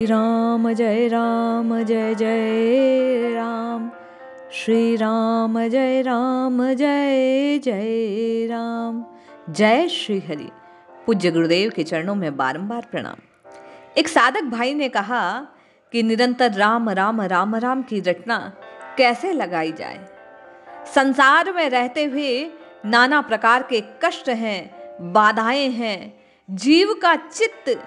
राम जय राम श्री राम जय राम। जय श्री हरि। पूज्य गुरुदेव के चरणों में बारंबार प्रणाम। एक साधक भाई ने कहा कि निरंतर राम राम राम राम की रटना कैसे लगाई जाए। संसार में रहते हुए नाना प्रकार के कष्ट हैं, बाधाएं हैं। जीव का चित्त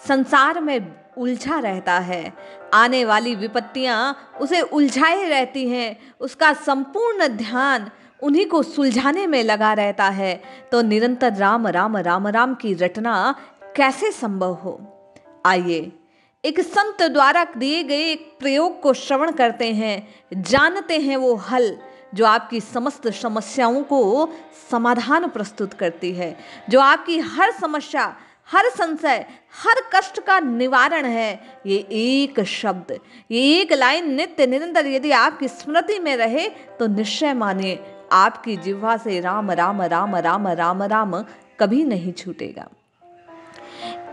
संसार में उलझा रहता है। आने वाली विपत्तियां उसे उलझाए रहती हैं। उसका संपूर्ण ध्यान उन्हीं को सुलझाने में लगा रहता है। तो निरंतर राम राम राम राम की रटना कैसे संभव हो। आइए एक संत द्वारा दिए गए एक प्रयोग को श्रवण करते हैं, जानते हैं वो हल जो आपकी समस्त समस्याओं को समाधान प्रस्तुत करती है, जो आपकी हर समस्या, हर संशय, हर कष्ट का निवारण है। ये एक शब्द, ये एक लाइन नित्य निरंतर यदि आपकी स्मृति में रहे तो निश्चय मानिए आपकी जिह्वा से राम राम राम राम राम राम कभी नहीं छूटेगा।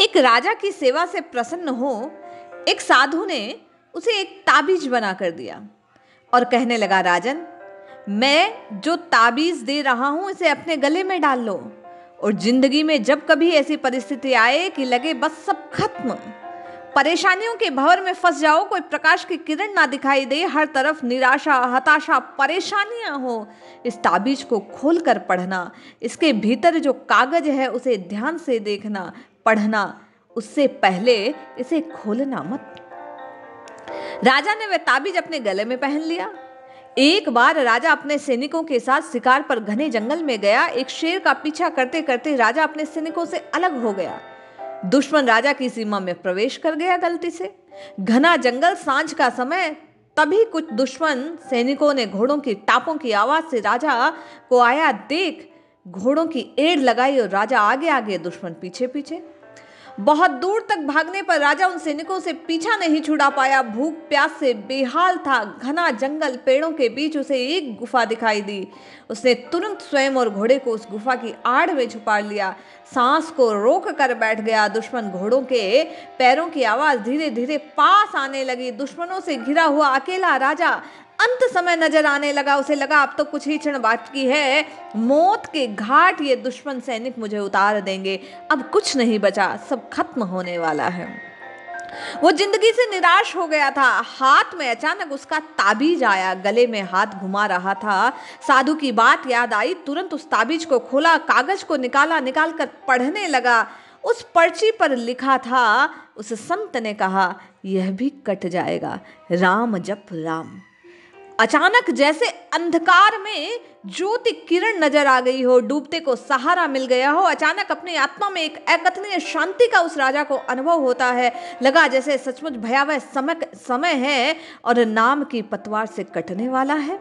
एक राजा की सेवा से प्रसन्न हो एक साधु ने उसे एक ताबीज बना कर दिया और कहने लगा, राजन, मैं जो ताबीज दे रहा हूं इसे अपने गले में डाल लो और जिंदगी में जब कभी ऐसी परिस्थिति आए कि लगे बस सब खत्म, परेशानियों के भंवर में फंस जाओ, कोई प्रकाश की किरण ना दिखाई दे, हर तरफ निराशा, हताशा, परेशानियां हो, इस ताबीज को खोलकर पढ़ना। इसके भीतर जो कागज है उसे ध्यान से देखना, पढ़ना, उससे पहले इसे खोलना मत। राजा ने वह ताबीज अपने गले में पहन लिया। एक बार राजा अपने सैनिकों के साथ शिकार पर घने जंगल में गया। एक शेर का पीछा करते करते राजा अपने सैनिकों से अलग हो गया। दुश्मन राजा की सीमा में प्रवेश कर गया गलती से। घना जंगल, सांझ का समय, तभी कुछ दुश्मन सैनिकों ने घोड़ों की टापों की आवाज से राजा को आया देख घोड़ों की एड़ लगाई और राजा आगे आगे, दुश्मन पीछे पीछे। बहुत दूर तक भागने पर राजा उन सैनिकों से पीछा नहीं छुड़ा पाया। भूख प्यास से बेहाल था। घना जंगल, पेड़ों के बीच उसे एक गुफा दिखाई दी। उसने तुरंत स्वयं और घोड़े को उस गुफा की आड़ में छुपा लिया। सांस को रोक कर बैठ गया। दुश्मन घोड़ों के पैरों की आवाज धीरे धीरे पास आने लगी। दुश्मनों से घिरा हुआ अकेला राजा अंत समय नजर आने लगा। उसे लगा अब तो कुछ ही क्षण बाकी है, मौत के घाट ये दुश्मन सैनिक मुझे उतार देंगे, अब कुछ नहीं बचा, सब खत्म होने वाला है। वो जिंदगी से निराश हो गया था। हाथ में अचानक उसका ताबीज आया, गले में हाथ घुमा रहा था। साधु की बात याद आई, तुरंत उस ताबीज को खोला, कागज को निकाल कर पढ़ने लगा। उस पर्ची पर लिखा था, उस संत ने कहा, यह भी कट जाएगा, राम जप राम। अचानक जैसे अंधकार में ज्योति किरण नजर आ गई हो, डूबते को सहारा मिल गया हो। अचानक अपनी आत्मा में एक अकथनीय शांति का उस राजा को अनुभव होता है। लगा जैसे सचमुच भयावह समय है और नाम की पतवार से कटने वाला है।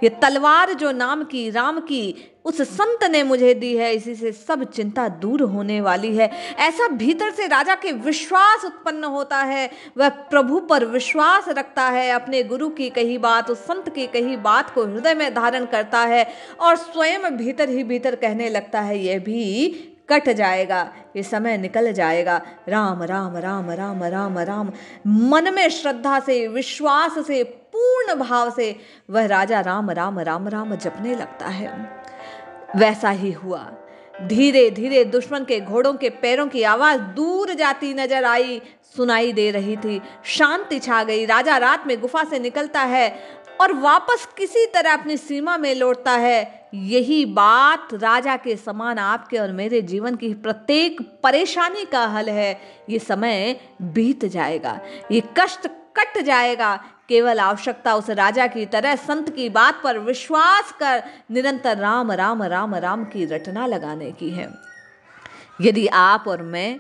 ये तलवार जो नाम की, राम की उस संत ने मुझे दी है, इसी से सब चिंता दूर होने वाली है। ऐसा भीतर से राजा के विश्वास उत्पन्न होता है। वह प्रभु पर विश्वास रखता है, अपने गुरु की कही बात, उस संत की कही बात को हृदय में धारण करता है और स्वयं भीतर ही भीतर कहने लगता है, यह भी कट जाएगा, ये समय निकल जाएगा, राम राम राम राम राम राम। मन में श्रद्धा से, विश्वास से, पूर्ण भाव से वह राजा राम राम राम राम जपने लगता है। वैसा ही हुआ। धीरे धीरे दुश्मन के घोड़ों के पैरों की आवाज दूर जाती नजर आई, सुनाई दे रही थी। शांति छा गई। राजा रात में गुफा से निकलता है और वापस किसी तरह अपनी सीमा में लौटता है। यही बात राजा के समान आपके और मेरे जीवन की प्रत्येक परेशानी का हल है। ये समय बीत जाएगा, ये कष्ट कट जाएगा। केवल आवश्यकता उस राजा की तरह संत की बात पर विश्वास कर निरंतर राम राम राम राम की रटना लगाने की है। यदि आप और मैं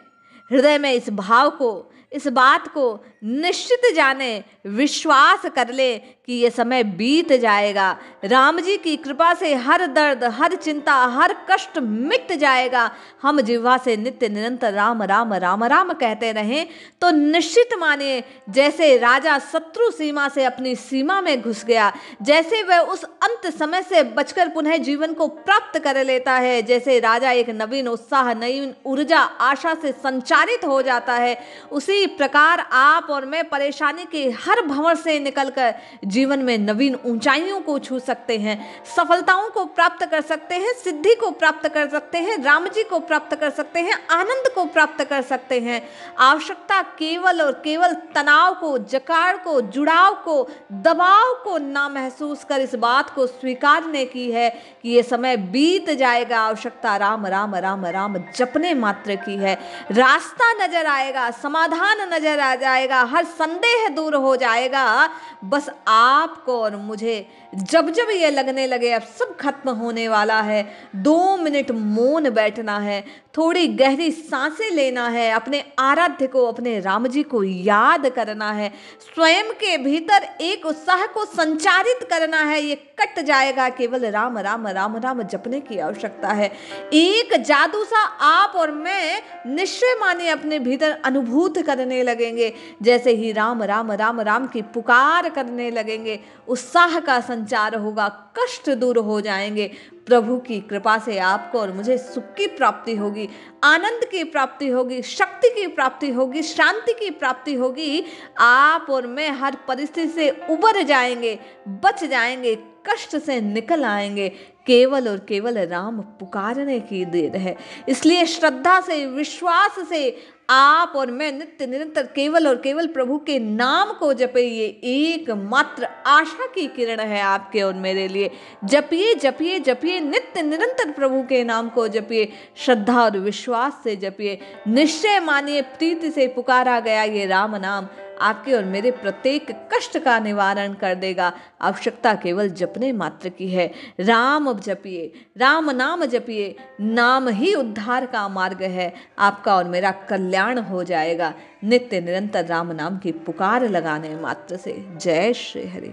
हृदय में इस भाव को, इस बात को निश्चित जाने, विश्वास कर ले कि ये समय बीत जाएगा। राम जी की कृपा से हर दर्द, हर चिंता, हर कष्ट मिट जाएगा। हम जिह्वा से नित्य निरंतर राम राम राम राम कहते रहें तो निश्चित मानिए, जैसे राजा शत्रु सीमा से अपनी सीमा में घुस गया, जैसे वह उस अंत समय से बचकर पुनः जीवन को प्राप्त कर लेता है, जैसे राजा एक नवीन उत्साह, नई ऊर्जा, आशा से संचारित हो जाता है, उसी प्रकार आप और मैं परेशानी के हर भंवर से निकलकर जीवन में नवीन ऊंचाइयों को छू सकते हैं, सफलताओं को प्राप्त कर सकते हैं, सिद्धि को प्राप्त कर सकते हैं, राम जी को प्राप्त कर सकते हैं, आनंद को प्राप्त कर सकते हैं। आवश्यकता केवल और केवल तनाव को, जकार को, जुड़ाव को, दबाव को ना महसूस कर इस बात को स्वीकारने की है कि ये समय बीत जाएगा। आवश्यकता राम राम राम राम जपने मात्र की है। रास्ता नजर आएगा, समाधान नजर आ जाएगा, हर संदेह दूर हो जाएगा। बस आपको और मुझे जब जब ये लगने लगे अब सब खत्म होने वाला है, 2 मिनट मौन बैठना है, थोड़ी गहरी सांसें लेना है, अपने आराध्य को, अपने राम जी को याद करना है, स्वयं के भीतर एक उत्साह को संचारित करना है। ये कट जाएगा, केवल राम राम राम राम जपने की आवश्यकता है। एक जादू सा आप और मैं निश्चय माने अपने भीतर अनुभूत करने लगेंगे। जैसे ही राम राम राम राम की पुकार करने लगेंगे, उत्साह का संचार होगा, कष्ट दूर हो जाएंगे। प्रभु की कृपा से आपको और मुझे सुख की प्राप्ति होगी, आनंद की प्राप्ति होगी, शक्ति की प्राप्ति होगी, शांति की प्राप्ति होगी। आप और मैं हर परिस्थिति से उबर जाएंगे, बच जाएंगे, कष्ट से निकल आएंगे। केवल और केवल राम पुकारने की देर है। इसलिए श्रद्धा से, विश्वास से आप और मैं नित्य निरंतर केवल और केवल प्रभु के नाम को जपे। ये एकमात्र आशा की किरण है आपके और मेरे लिए। जपिए जपिए जपिए, नित्य निरंतर प्रभु के नाम को जपिए, श्रद्धा और विश्वास से जपिए। निश्चय मानिए, प्रीति से पुकारा गया ये राम नाम आपके और मेरे प्रत्येक कष्ट का निवारण कर देगा। आवश्यकता केवल जपने मात्र की है। राम जपिए, राम नाम जपिए, नाम ही उद्धार का मार्ग है। आपका और मेरा कल्याण हो जाएगा नित्य निरंतर राम नाम की पुकार लगाने मात्र से। जय श्री हरि।